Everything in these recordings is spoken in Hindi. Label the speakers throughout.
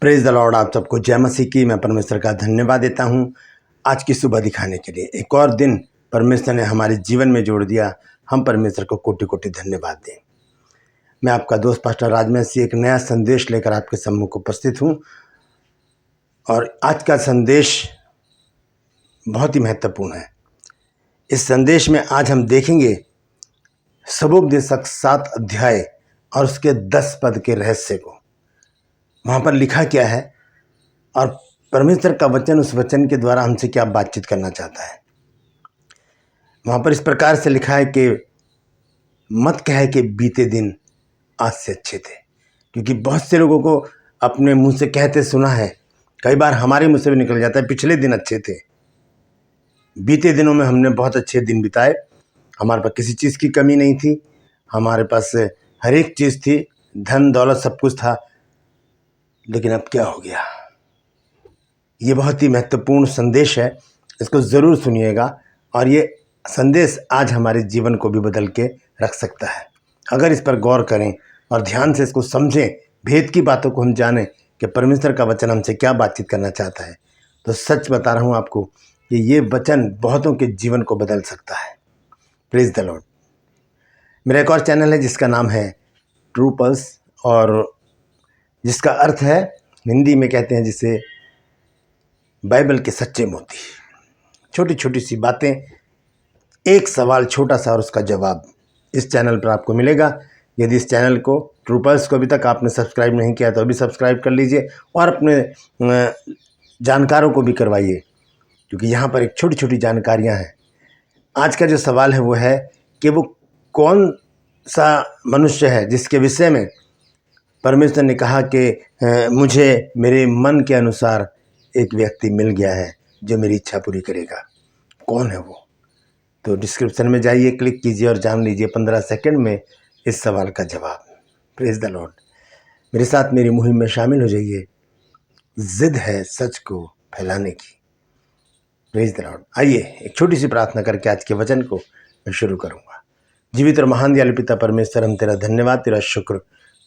Speaker 1: Praise the Lord. आप सबको जय मसीह की। मैं परमेश्वर का धन्यवाद देता हूं आज की सुबह दिखाने के लिए। एक और दिन परमेश्वर ने हमारे जीवन में जोड़ दिया। हम परमेश्वर को कोटि कोटि धन्यवाद दें। मैं आपका दोस्त पास्टर राजमसी एक नया संदेश लेकर आपके सम्मुख उपस्थित हूं और आज का संदेश बहुत ही महत्वपूर्ण है। इस संदेश में आज हम देखेंगे सबोपदेशक 7 अध्याय और उसके 10 पद के रहस्य को। वहाँ पर लिखा क्या है और परमेश्वर का वचन उस वचन के द्वारा हमसे क्या बातचीत करना चाहता है। वहाँ पर इस प्रकार से लिखा है कि मत कहे कि बीते दिन आज से अच्छे थे, क्योंकि बहुत से लोगों को अपने मुंह से कहते सुना है, कई बार हमारे मुंह से भी निकल जाता है पिछले दिन अच्छे थे। बीते दिनों में हमने बहुत अच्छे दिन बिताए, हमारे पास किसी चीज़ की कमी नहीं थी, हमारे पास हर एक चीज़ थी, धन दौलत सब कुछ था। लेकिन अब क्या हो गया? ये बहुत ही महत्वपूर्ण संदेश है, इसको ज़रूर सुनिएगा और ये संदेश आज हमारे जीवन को भी बदल के रख सकता है। अगर इस पर गौर करें और ध्यान से इसको समझें, भेद की बातों को हम जानें कि परमेश्वर का वचन हमसे क्या बातचीत करना चाहता है, तो सच बता रहा हूँ आपको कि ये वचन बहुतों के जीवन को बदल सकता है। Praise the Lord. मेरा एक और चैनल है जिसका नाम है ट्रू पल्स, और जिसका अर्थ है, हिंदी में कहते हैं जिसे, बाइबल के सच्चे मोती। छोटी छोटी सी बातें, एक सवाल छोटा सा और उसका जवाब इस चैनल पर आपको मिलेगा। यदि इस चैनल को, ट्रू पल्स को अभी तक आपने सब्सक्राइब नहीं किया तो अभी सब्सक्राइब कर लीजिए और अपने जानकारों को भी करवाइए, क्योंकि यहाँ पर एक छोटी छोटी जानकारियाँ हैं। आज का जो सवाल है वो है कि वो कौन सा मनुष्य है जिसके विषय में परमेश्वर ने कहा कि मुझे मेरे मन के अनुसार एक व्यक्ति मिल गया है जो मेरी इच्छा पूरी करेगा। कौन है वो? तो डिस्क्रिप्शन में जाइए, क्लिक कीजिए और जान लीजिए 15 सेकंड में इस सवाल का जवाब। Praise the Lord. मेरे साथ मेरी मुहिम में शामिल हो जाइए। जिद है सच को फैलाने की। Praise the Lord. आइए एक छोटी सी प्रार्थना करके आज के वचन को मैं शुरू करूँगा। जीवित और महान दयालु पिता परमेश्वर, हम तेरा धन्यवाद, तेरा शुक्र,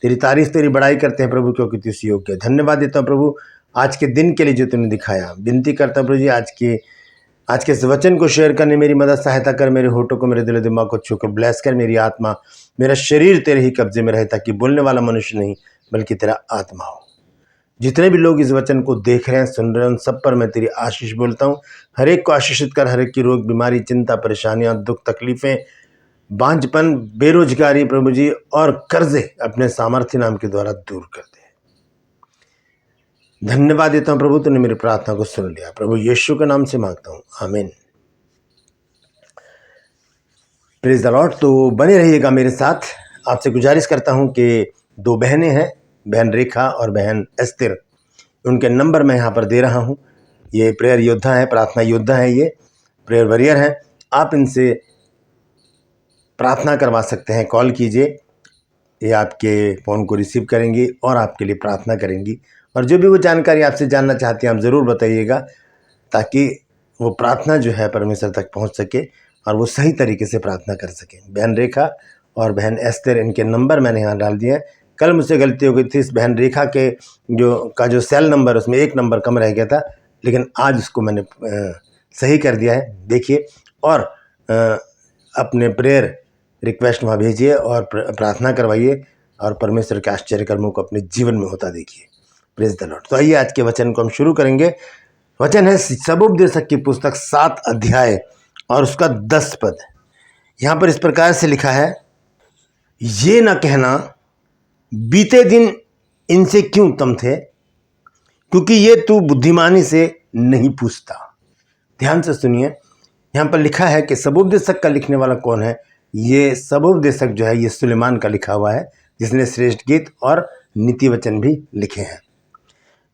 Speaker 1: तेरी तारीफ, तेरी बड़ाई करते हैं प्रभु, क्योंकि तू इस योग्य है। धन्यवाद देता हूँ प्रभु आज के दिन के लिए जो तूने दिखाया। विनती करता हूँ प्रभु जी, आज के इस वचन को शेयर करने मेरी मदद सहायता कर। मेरे होठों को, मेरे दिल दिमाग को छूकर ब्लेस कर। मेरी आत्मा, मेरा शरीर तेरे ही कब्जे में रहे, ताकि बोलने वाला मनुष्य नहीं बल्कि तेरा आत्मा हो। जितने भी लोग इस वचन को देख रहे हैं, सुन रहे हैं, उन सब पर मैं तेरी आशीष बोलता हूँ। हर एक को आशीषित कर। हर एक की रोग, बीमारी, चिंता, परेशानियाँ, दुख, तकलीफें, बांझपन, बेरोजगारी प्रभु जी और कर्जे अपने सामर्थ्य नाम के द्वारा दूर कर दे। धन्यवाद देता हूं प्रभु, तूने मेरी प्रार्थना को सुन लिया। प्रभु यीशु के नाम से मांगता हूं, आमीन। Praise the Lord. तो बने रहिएगा मेरे साथ। आपसे गुजारिश करता हूं कि 2 बहनें हैं, बहन रेखा और बहन एस्तिर। उनके नंबर मैं यहाँ पर दे रहा हूँ। ये प्रेयर योद्धा है, प्रार्थना योद्धा है, ये प्रेयर वॉरियर है। आप इनसे प्रार्थना करवा सकते हैं। कॉल कीजिए, ये आपके फ़ोन को रिसीव करेंगी और आपके लिए प्रार्थना करेंगी। और जो भी वो जानकारी आपसे जानना चाहती हैं आप ज़रूर बताइएगा, ताकि वो प्रार्थना जो है परमेश्वर तक पहुंच सके और वो सही तरीके से प्रार्थना कर सकें। बहन रेखा और बहन एस्तर, इनके नंबर मैंने यहाँ डाल दिए हैं। कल मुझसे गलती हो गई थी, इस बहन रेखा के जो सेल नंबर, उसमें 1 नंबर कम रह गया था, लेकिन आज उसको मैंने सही कर दिया है। देखिए और अपने प्रेयर रिक्वेस्ट वहाँ भेजिए और प्रार्थना करवाइए और परमेश्वर के आश्चर्य कर्मों को अपने जीवन में होता देखिए। Praise the Lord. तो आइए आज के वचन को हम शुरू करेंगे। वचन है सबोपदेशक की पुस्तक 7 अध्याय और उसका 10 पद। यहाँ पर इस प्रकार से लिखा है, ये न कहना बीते दिन इनसे क्यों उत्तम थे, क्योंकि ये तू बुद्धिमानी से नहीं पूछता। ध्यान से सुनिए, यहाँ पर लिखा है कि सबोपदेशक का लिखने वाला कौन है। ये सबोपदेशक जो है ये सुलेमान का लिखा हुआ है, जिसने श्रेष्ठ गीत और नीति वचन भी लिखे हैं।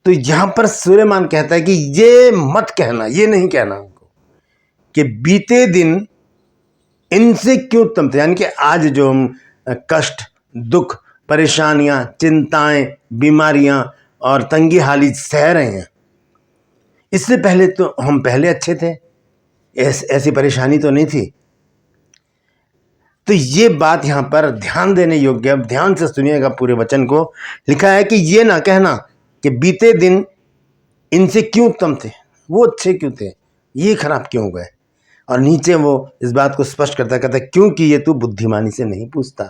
Speaker 1: तो यहाँ पर सुलेमान कहता है कि ये मत कहना, ये नहीं कहना हमको कि बीते दिन इनसे क्यों उत्तम थे। यानी कि आज जो हम कष्ट, दुख, परेशानियां, चिंताएं, बीमारियां और तंगी हाली सह रहे हैं, इससे पहले तो हम पहले अच्छे थे, ऐसी परेशानी तो नहीं थी। तो ये बात यहाँ पर ध्यान देने योग्य है। ध्यान से सुनिएगा पूरे वचन को। लिखा है कि ये ना कहना कि बीते दिन इनसे क्यों उत्तम थे, वो अच्छे क्यों थे, ये खराब क्यों हो गए। और नीचे वो इस बात को स्पष्ट करता है, कहता है क्योंकि ये तू बुद्धिमानी से नहीं पूछता।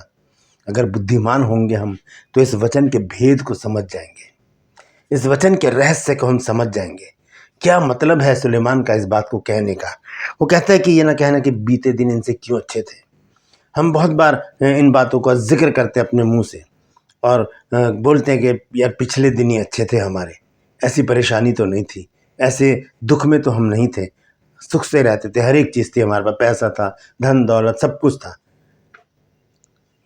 Speaker 1: अगर बुद्धिमान होंगे हम तो इस वचन के भेद को समझ जाएंगे, इस वचन के रहस्य को हम समझ जाएंगे। क्या मतलब है सुलेमान का इस बात को कहने का। वो कहता है कि ये ना कहना कि बीते दिन इनसे क्यों अच्छे थे। हम बहुत बार इन बातों का जिक्र करते हैं अपने मुंह से और बोलते हैं कि यार पिछले दिन ही अच्छे थे हमारे, ऐसी परेशानी तो नहीं थी, ऐसे दुख में तो हम नहीं थे, सुख से रहते थे, हर एक चीज़ थी हमारे पास, पैसा था, धन दौलत सब कुछ था।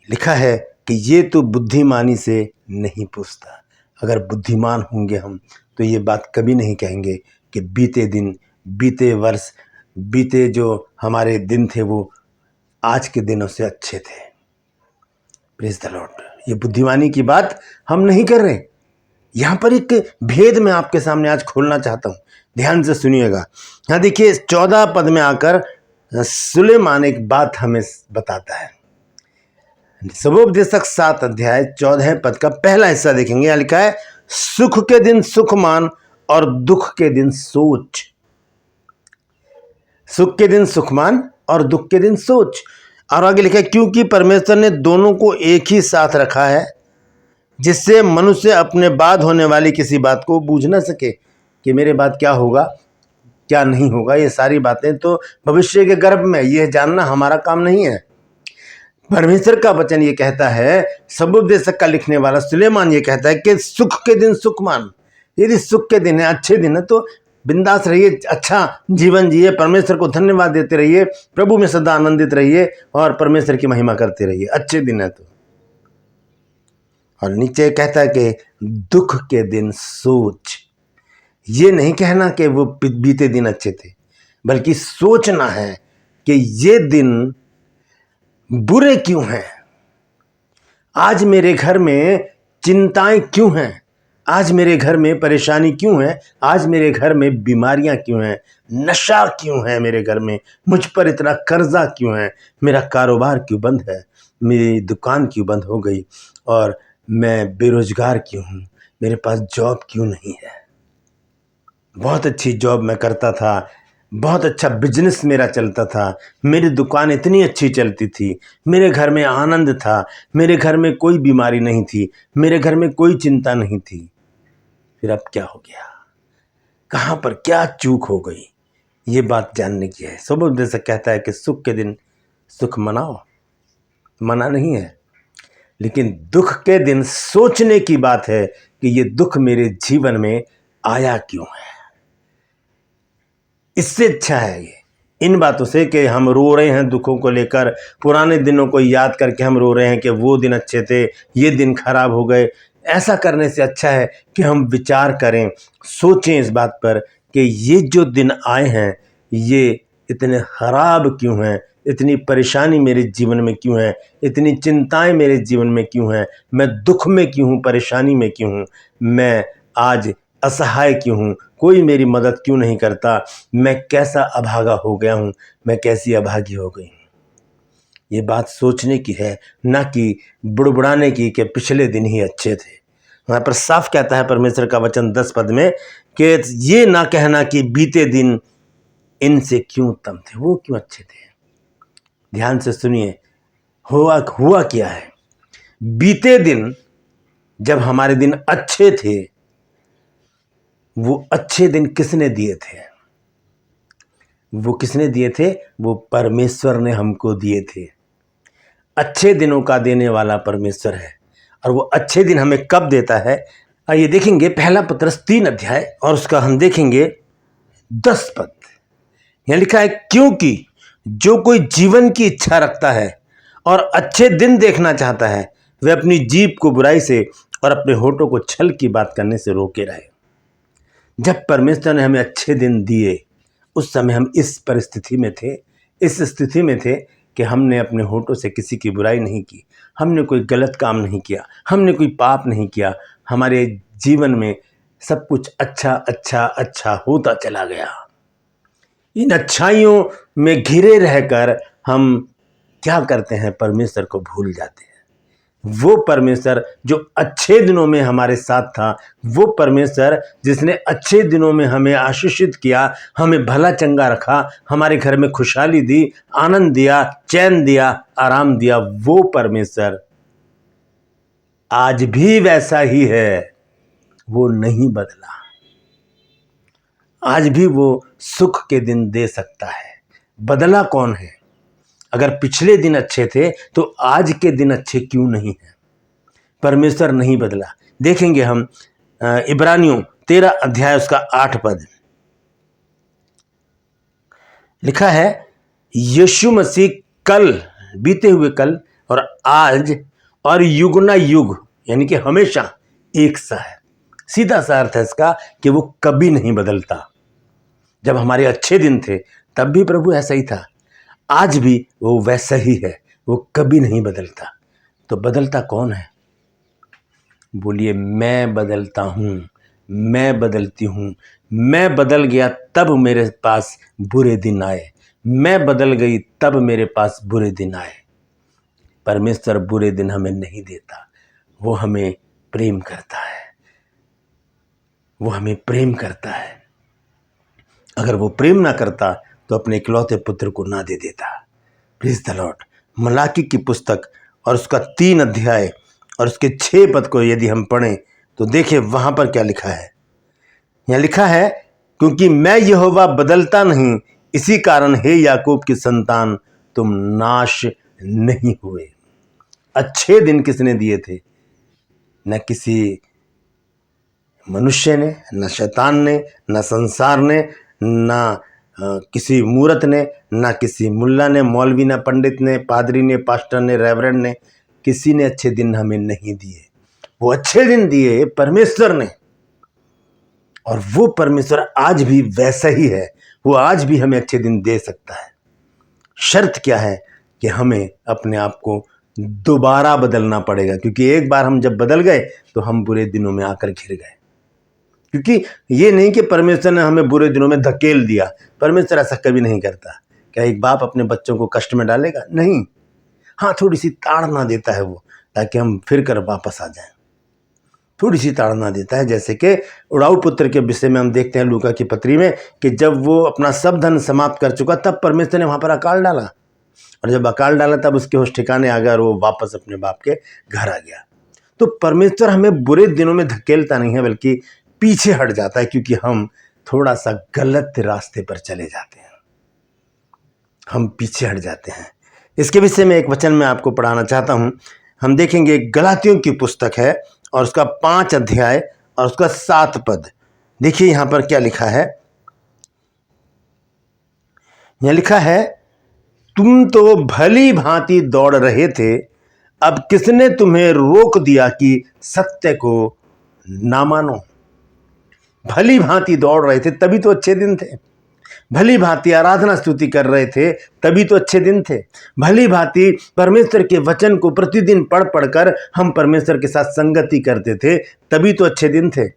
Speaker 1: लिखा है कि ये तो बुद्धिमानी से नहीं पूछता। अगर बुद्धिमान होंगे हम तो ये बात कभी नहीं कहेंगे कि बीते दिन, बीते वर्ष, बीते जो हमारे दिन थे वो आज के दिनों से अच्छे थे। Praise the Lord. ये बुद्धिमानी की बात हम नहीं कर रहे। यहाँ पर एक भेद मैं आपके सामने आज खोलना चाहता हूँ, ध्यान से सुनिएगा। यहाँ देखिए 14 पद में आकर सुलेमान एक बात हमें बताता है। सबोपदेशक 7 अध्याय 14 पद का पहला हिस्सा देखेंगे। यहाँ लिखा है सुख के दिन सुख मान और दुख के दिन सोच। सुख के दिन सुख मान और दुख के दिन सोच। और आगे लिखा है क्योंकि परमेश्वर ने दोनों को एक ही साथ रखा है, जिससे मनुष्य अपने बाद होने वाली किसी बात को बूझ न सके कि मेरे बाद क्या होगा क्या नहीं होगा। ये सारी बातें तो भविष्य के गर्भ में, ये जानना हमारा काम नहीं है। परमेश्वर का वचन ये कहता है, सबोपदेशक का लिखने वाला सुलेमान ये कहता है कि सुख के दिन सुख मान। यदि सुख के दिन है, अच्छे दिन है, तो बिंदास रहिए, अच्छा जीवन जिए, परमेश्वर को धन्यवाद देते रहिए, प्रभु में सदा आनंदित रहिए और परमेश्वर की महिमा करते रहिए, अच्छे दिन है तो। और नीचे कहता है कि दुख के दिन सोच। ये नहीं कहना कि वो बीते दिन अच्छे थे, बल्कि सोचना है कि ये दिन बुरे क्यों हैं, आज मेरे घर में चिंताएं क्यों हैं, आज मेरे घर में परेशानी क्यों है, आज मेरे घर में बीमारियां क्यों हैं, नशा क्यों है मेरे घर में, मुझ पर इतना कर्जा क्यों है, मेरा कारोबार क्यों बंद है, मेरी दुकान क्यों बंद हो गई और मैं बेरोजगार क्यों हूँ, मेरे पास जॉब क्यों नहीं है। बहुत अच्छी जॉब मैं करता था, बहुत अच्छा बिजनेस मेरा चलता था, मेरी दुकान इतनी अच्छी चलती थी, मेरे घर में आनंद था, मेरे घर में कोई बीमारी नहीं थी, मेरे घर में कोई चिंता नहीं थी। फिर अब क्या हो गया, कहाँ पर क्या चूक हो गई, ये बात जानने की है। सबोपदेशक कहता है कि सुख के दिन सुख मनाओ, मना नहीं है, लेकिन दुख के दिन सोचने की बात है कि ये दुख मेरे जीवन में आया क्यों है। इससे अच्छा है ये इन बातों से कि हम रो रहे हैं दुखों को लेकर, पुराने दिनों को याद करके हम रो रहे हैं कि वो दिन अच्छे थे, ये दिन खराब हो गए। ऐसा करने से अच्छा है कि हम विचार करें, सोचें इस बात पर कि ये जो दिन आए हैं ये इतने खराब क्यों हैं, इतनी परेशानी मेरे जीवन में क्यों है, इतनी चिंताएं मेरे जीवन में क्यों हैं, मैं दुख में क्यों हूँ, परेशानी में क्यों हूँ, मैं आज असहाय क्यों हूँ, कोई मेरी मदद क्यों नहीं करता, मैं कैसा अभागा हो गया हूँ, मैं कैसी अभागी हो गई हूँ। ये बात सोचने की है, ना कि बुड़बुड़ाने की कि पिछले दिन ही अच्छे थे। वहाँ पर साफ कहता है परमेश्वर का वचन 10 पद में कि ये ना कहना कि बीते दिन इनसे क्यों उत्तम थे, वो क्यों अच्छे थे। ध्यान से सुनिए, हुआ क्या है। बीते दिन जब हमारे दिन अच्छे थे, वो अच्छे दिन किसने दिए थे, वो किसने दिए थे, वो परमेश्वर ने हमको दिए थे। अच्छे दिनों का देने वाला परमेश्वर है। और वो अच्छे दिन हमें कब देता है, आइए देखेंगे पहला पत्रस 3 अध्याय और उसका हम देखेंगे 10 पद। यहां लिखा है क्योंकि जो कोई जीवन की इच्छा रखता है और अच्छे दिन देखना चाहता है, वह अपनी जीभ को बुराई से और अपने होठों को छल की बात करने से रोके रहे। जब परमेश्वर ने हमें अच्छे दिन दिए, उस समय हम इस परिस्थिति में थे, इस स्थिति में थे कि हमने अपने होठों से किसी की बुराई नहीं की, हमने कोई गलत काम नहीं किया, हमने कोई पाप नहीं किया, हमारे जीवन में सब कुछ अच्छा अच्छा अच्छा होता चला गया। इन अच्छाइयों में घिरे रहकर हम क्या करते हैं, परमेश्वर को भूल जाते हैं। वो परमेश्वर जो अच्छे दिनों में हमारे साथ था, वो परमेश्वर जिसने अच्छे दिनों में हमें आशीषित किया, हमें भला चंगा रखा, हमारे घर में खुशहाली दी, आनंद दिया, चैन दिया, आराम दिया, वो परमेश्वर आज भी वैसा ही है। वो नहीं बदला। आज भी वो सुख के दिन दे सकता है। बदला कौन है? अगर पिछले दिन अच्छे थे तो आज के दिन अच्छे क्यों नहीं हैं? परमेश्वर नहीं बदला। देखेंगे हम इब्रानियों 13 अध्याय उसका 8 पद लिखा है, यीशु मसीह कल, बीते हुए कल और आज और युगना युग यानी कि हमेशा एक सा है। सीधा सा अर्थ है इसका कि वो कभी नहीं बदलता। जब हमारे अच्छे दिन थे तब भी प्रभु ऐसा ही था, आज भी वो वैसा ही है, वो कभी नहीं बदलता। तो बदलता कौन है? बोलिए, मैं बदलता हूं, मैं बदलती हूं। मैं बदल गया तब मेरे पास बुरे दिन आए, मैं बदल गई तब मेरे पास बुरे दिन आए। परमेश्वर बुरे दिन हमें नहीं देता, वो हमें प्रेम करता है, वो हमें प्रेम करता है। अगर वो प्रेम ना करता तो अपने इकलौते पुत्र को ना दे देता। Please the Lord. मलाकी की पुस्तक और उसका 3 अध्याय और उसके 6 पद को यदि हम पढ़ें तो देखिए वहां पर क्या लिखा है। यहां लिखा है, क्योंकि मैं यहोवा बदलता नहीं, इसी कारण हे याकूब की संतान तुम नाश नहीं हुए। अच्छे दिन किसने दिए थे? न किसी मनुष्य ने, न शैतान ने, न संसार ने, न किसी मूरत ने, न किसी मुल्ला ने, मौलवी ने, पंडित ने, पादरी ने, पास्टर ने, रेवरेंड ने, किसी ने अच्छे दिन हमें नहीं दिए। वो अच्छे दिन दिए परमेश्वर ने, और वो परमेश्वर आज भी वैसा ही है। वो आज भी हमें अच्छे दिन दे सकता है। शर्त क्या है? कि हमें अपने आप को दोबारा बदलना पड़ेगा, क्योंकि एक बार हम जब बदल गए तो हम बुरे दिनों में आकर घिर गए। क्योंकि ये नहीं कि परमेश्वर ने हमें बुरे दिनों में धकेल दिया। परमेश्वर ऐसा कभी नहीं करता। क्या एक बाप अपने बच्चों को कष्ट में डालेगा? नहीं। हाँ, थोड़ी सी ताड़ना देता है वो, ताकि हम फिर कर वापस आ जाएं। थोड़ी सी ताड़ना देता है। जैसे कि उड़ाऊ पुत्र के विषय में हम देखते हैं लूका की पत्री में, कि जब वो अपना सब धन समाप्त कर चुका तब परमेश्वर ने वहां पर अकाल डाला, और जब अकाल डाला तब उसके होश ठिकाने आ गया और वो वापस अपने बाप के घर आ गया। तो परमेश्वर हमें बुरे दिनों में धकेलता नहीं है, बल्कि पीछे हट जाता है, क्योंकि हम थोड़ा सा गलत रास्ते पर चले जाते हैं, हम पीछे हट जाते हैं। इसके विषय में एक वचन मैं आपको पढ़ाना चाहता हूं। हम देखेंगे गलातियों की पुस्तक है और उसका 5 अध्याय और उसका 7 पद। देखिए यहां पर क्या लिखा है। यहां लिखा है, तुम तो भली भांति दौड़ रहे थे, अब किसने तुम्हें रोक दिया कि सत्य को ना मानो? भली भांति दौड़ रहे थे तभी तो अच्छे दिन थे। भली भांति आराधना स्तुति कर रहे थे तभी तो अच्छे दिन थे। भली भांति परमेश्वर के वचन को प्रतिदिन पढ़ पढ़कर हम परमेश्वर के साथ संगति करते थे, तभी तो अच्छे दिन थे।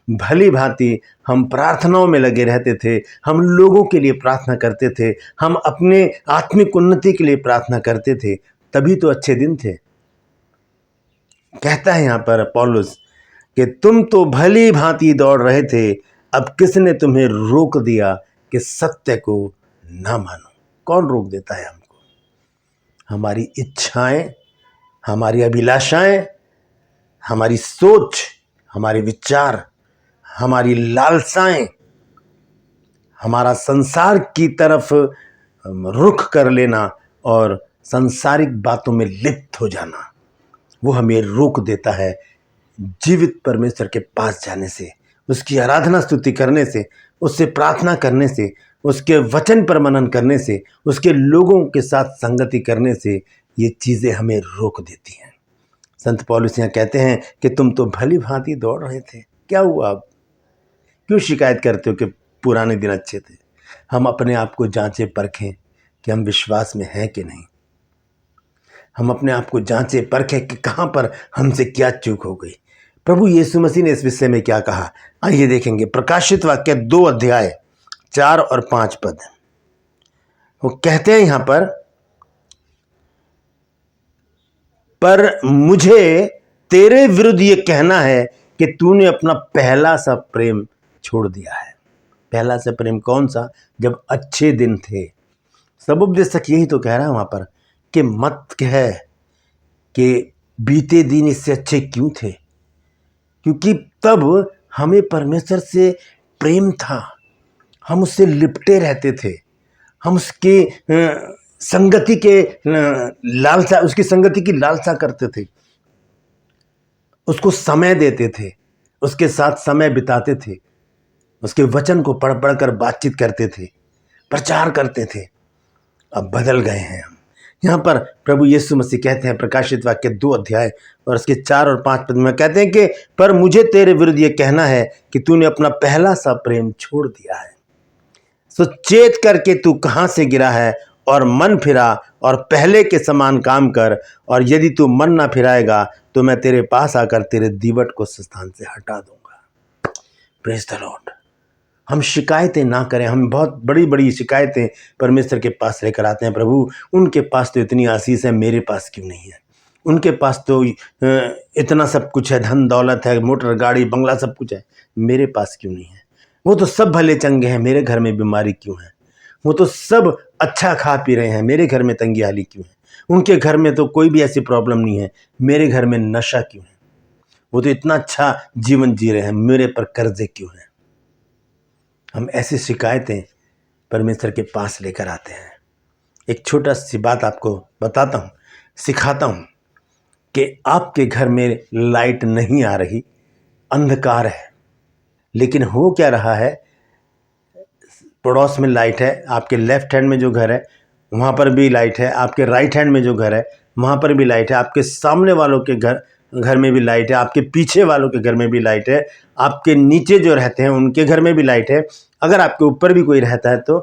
Speaker 1: भली भांति हम प्रार्थनाओं में लगे रहते थे, हम लोगों के लिए प्रार्थना करते थे, हम अपने आत्मिक उन्नति के लिए प्रार्थना करते थे, तभी तो अच्छे दिन थे। कहता है यहां पर पौलुस कि तुम तो भली भांति दौड़ रहे थे, अब किसने तुम्हें रोक दिया कि सत्य को ना मानो? कौन रोक देता है हमको? हमारी इच्छाएं, हमारी अभिलाषाएं, हमारी सोच, हमारे विचार, हमारी लालसाएं, हमारा संसार की तरफ रुख कर लेना और सांसारिक बातों में लिप्त हो जाना, वो हमें रोक देता है जीवित परमेश्वर के पास जाने से, उसकी आराधना स्तुति करने से, उससे प्रार्थना करने से, उसके वचन पर मनन करने से, उसके लोगों के साथ संगति करने से। ये चीज़ें हमें रोक देती हैं। संत पौलुस यहाँ कहते हैं कि तुम तो भली भांति दौड़ रहे थे, क्या हुआ? अब क्यों शिकायत करते हो कि पुराने दिन अच्छे थे? हम अपने आप को जांचें परखें कि हम विश्वास में हैं कि नहीं। हम अपने आप को जांचें परखें कि कहाँ पर हमसे क्या चूक हो गई। प्रभु यीशु मसीह ने इस विषय में क्या कहा, आइए देखेंगे। प्रकाशित वाक्य 2 अध्याय 4 और 5 पद। वो कहते हैं यहां पर, पर मुझे तेरे विरुद्ध ये कहना है कि तूने अपना पहला सा प्रेम छोड़ दिया है। पहला सा प्रेम कौन सा? जब अच्छे दिन थे। सब उपदेशक यही तो कह रहा है वहां पर कि मत कह कि बीते दिन इससे अच्छे क्यों थे, क्योंकि तब हमें परमेश्वर से प्रेम था, हम उससे लिपटे रहते थे, हम उसके संगति के लालसा, उसकी संगति की लालसा करते थे, उसको समय देते थे, उसके साथ समय बिताते थे, उसके वचन को पढ़ पढ़ कर बातचीत करते थे, प्रचार करते थे। अब बदल गए हैं हम। यहाँ पर प्रभु यीशु मसीह कहते हैं प्रकाशित वाक्य 2 अध्याय और उसके 4 और 5 पद में कहते हैं कि पर मुझे तेरे विरुद्ध ये कहना है कि तूने अपना पहला सा प्रेम छोड़ दिया है। सो चेत करके तू कहाँ से गिरा है और मन फिरा और पहले के समान काम कर, और यदि तू मन ना फिराएगा तो मैं तेरे पास आकर तेरे दीवट को स्थान से हटा दूंगा। Praise the Lord. हम शिकायतें ना करें। हम बहुत बड़ी बड़ी शिकायतें परमेश्वर के पास लेकर आते हैं। प्रभु उनके पास तो इतनी आशीष है, मेरे पास क्यों नहीं है? उनके पास तो इतना सब कुछ है, धन दौलत है, मोटर गाड़ी बंगला सब कुछ है, मेरे पास क्यों नहीं है? वो तो सब भले चंगे हैं, मेरे घर में बीमारी क्यों है? वो तो सब अच्छा खा पी रहे हैं, मेरे घर में तंगी हाली क्यों है? उनके घर में तो कोई भी ऐसी प्रॉब्लम नहीं है, मेरे घर में नशा क्यों है? वो तो इतना अच्छा जीवन जी रहे हैं, मेरे पर कर्जे क्यों हैं? हम ऐसी शिकायतें परमेश्वर के पास लेकर आते हैं। एक छोटा सी बात आपको बताता हूँ, सिखाता हूँ कि आपके घर में लाइट नहीं आ रही, अंधकार है, लेकिन हो क्या रहा है, पड़ोस में लाइट है, आपके लेफ्ट हैंड में जो घर है वहाँ पर भी लाइट है, आपके राइट हैंड में जो घर है वहाँ पर भी लाइट है, आपके सामने वालों के घर में भी लाइट है, आपके पीछे वालों के घर में भी लाइट है, आपके नीचे जो रहते हैं उनके घर में भी लाइट है, अगर आपके ऊपर भी कोई रहता है तो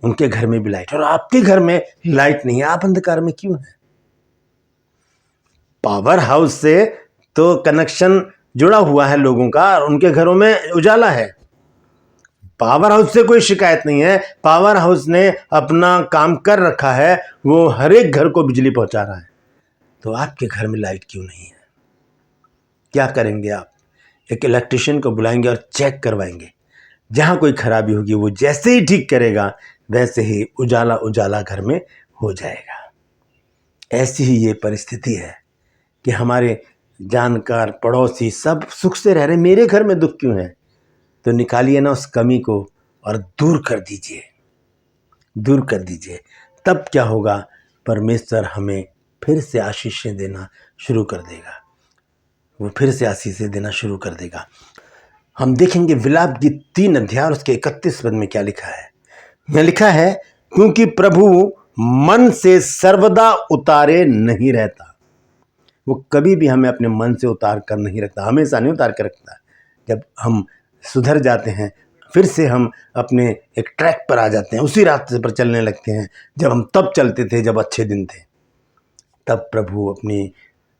Speaker 1: उनके घर में भी लाइट है, और आपके घर में लाइट नहीं है। आप अंधकार में क्यों हैं? पावर हाउस से तो कनेक्शन जुड़ा हुआ है लोगों का और उनके घरों में उजाला है। पावर हाउस से कोई शिकायत नहीं है, पावर हाउस ने अपना काम कर रखा है, वो हर एक घर को बिजली पहुंचा रहा है। तो आपके घर में लाइट क्यों नहीं है? क्या करेंगे आप? एक इलेक्ट्रिशियन को बुलाएंगे और चेक करवाएंगे। जहां कोई खराबी होगी वो जैसे ही ठीक करेगा वैसे ही उजाला उजाला घर में हो जाएगा। ऐसी ही ये परिस्थिति है कि हमारे जानकार पड़ोसी सब सुख से रह रहे, मेरे घर में दुख क्यों है? तो निकालिए ना उस कमी को और दूर कर दीजिए, दूर कर दीजिए। तब क्या होगा? परमेश्वर हमें फिर से आशीषें देना शुरू कर देगा, वो फिर से आशीषें देना शुरू कर देगा। हम देखेंगे विलाप गीत 3 अध्याय और उसके 31 पद में क्या लिखा है। यहाँ लिखा है, क्योंकि प्रभु मन से सर्वदा उतारे नहीं रहता। वो कभी भी हमें अपने मन से उतार कर नहीं रखता, हमेशा नहीं उतार कर रखता। जब हम सुधर जाते हैं फिर से हम अपने एक ट्रैक पर आ जाते हैं, उसी रास्ते पर चलने लगते हैं जब हम तब चलते थे जब अच्छे दिन थे। तब प्रभु अपनी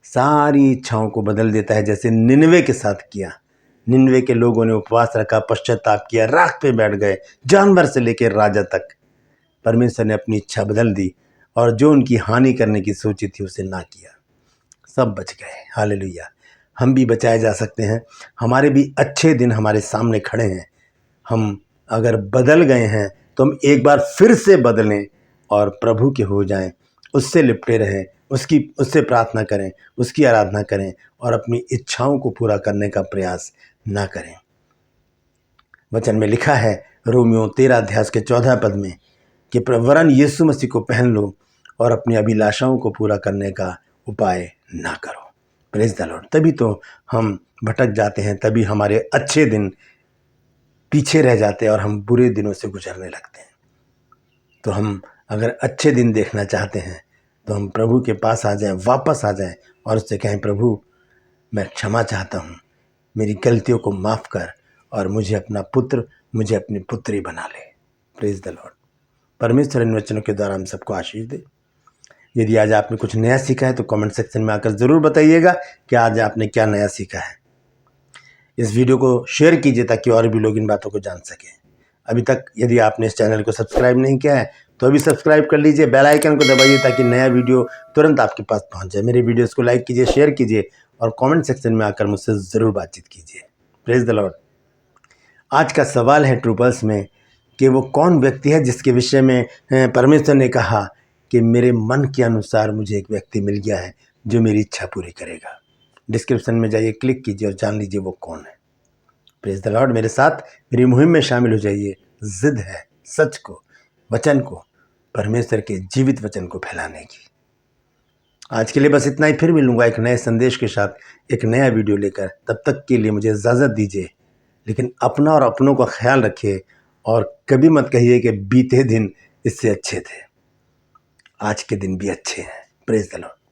Speaker 1: सारी इच्छाओं को बदल देता है, जैसे निनवे के साथ किया। निनवे के लोगों ने उपवास रखा, पश्चाताप किया, राख पे बैठ गए, जानवर से लेकर राजा तक। परमेश्वर ने अपनी इच्छा बदल दी और जो उनकी हानि करने की सोची थी उसे ना किया, सब बच गए। हालेलुया। हम भी बचाए जा सकते हैं। हमारे भी अच्छे दिन हमारे सामने खड़े हैं। हम अगर बदल गए हैं तो हम एक बार फिर से बदलें और प्रभु के हो जाएं, उससे लिपटे रहें, उससे प्रार्थना करें, उसकी आराधना करें और अपनी इच्छाओं को पूरा करने का प्रयास ना करें। वचन में लिखा है रोमियो 13 अध्याय के 14 पद में कि वरन यीशु मसीह को पहन लो और अपनी अभिलाषाओं को पूरा करने का उपाय ना करो। Praise the Lord. तभी तो हम भटक जाते हैं, तभी हमारे अच्छे दिन पीछे रह जाते हैं और हम बुरे दिनों से गुजरने लगते हैं। तो हम अगर अच्छे दिन देखना चाहते हैं तो हम प्रभु के पास आ जाएं, वापस आ जाएं और उससे कहें, प्रभु मैं क्षमा चाहता हूँ, मेरी गलतियों को माफ़ कर और मुझे अपना पुत्र, मुझे अपनी पुत्री बना ले। Praise the Lord. परमेश्वर इन वचनों के द्वारा हम सबको आशीष दे। यदि आज आपने कुछ नया सीखा है तो कमेंट सेक्शन में आकर ज़रूर बताइएगा कि आज आपने क्या नया सीखा है। इस वीडियो को शेयर कीजिए ताकि और भी लोग इन बातों को जान सकें। अभी तक यदि आपने इस चैनल को सब्सक्राइब नहीं किया है तो अभी सब्सक्राइब कर लीजिए, बेल आइकन को दबाइए ताकि नया वीडियो तुरंत आपके पास पहुंच जाए। मेरे वीडियोस को लाइक कीजिए, शेयर कीजिए और कमेंट सेक्शन में आकर मुझसे ज़रूर बातचीत कीजिए। Praise the Lord. आज का सवाल है ट्रू पल्स में कि वो कौन व्यक्ति है जिसके विषय में परमेश्वर ने कहा कि मेरे मन के अनुसार मुझे एक व्यक्ति मिल गया है जो मेरी इच्छा पूरी करेगा। डिस्क्रिप्शन में जाइए, क्लिक कीजिए और जान लीजिए वो कौन है। Praise the Lord. मेरे साथ मेरी मुहिम में शामिल हो जाइए। जिद है सच को, वचन को, परमेश्वर के जीवित वचन को फैलाने की। आज के लिए बस इतना ही। फिर मिलूंगा एक नए संदेश के साथ, एक नया वीडियो लेकर। तब तक के लिए मुझे इजाज़त दीजिए, लेकिन अपना और अपनों का ख्याल रखिए और कभी मत कहिए कि बीते दिन इससे अच्छे थे। आज के दिन भी अच्छे हैं। Praise the Lord.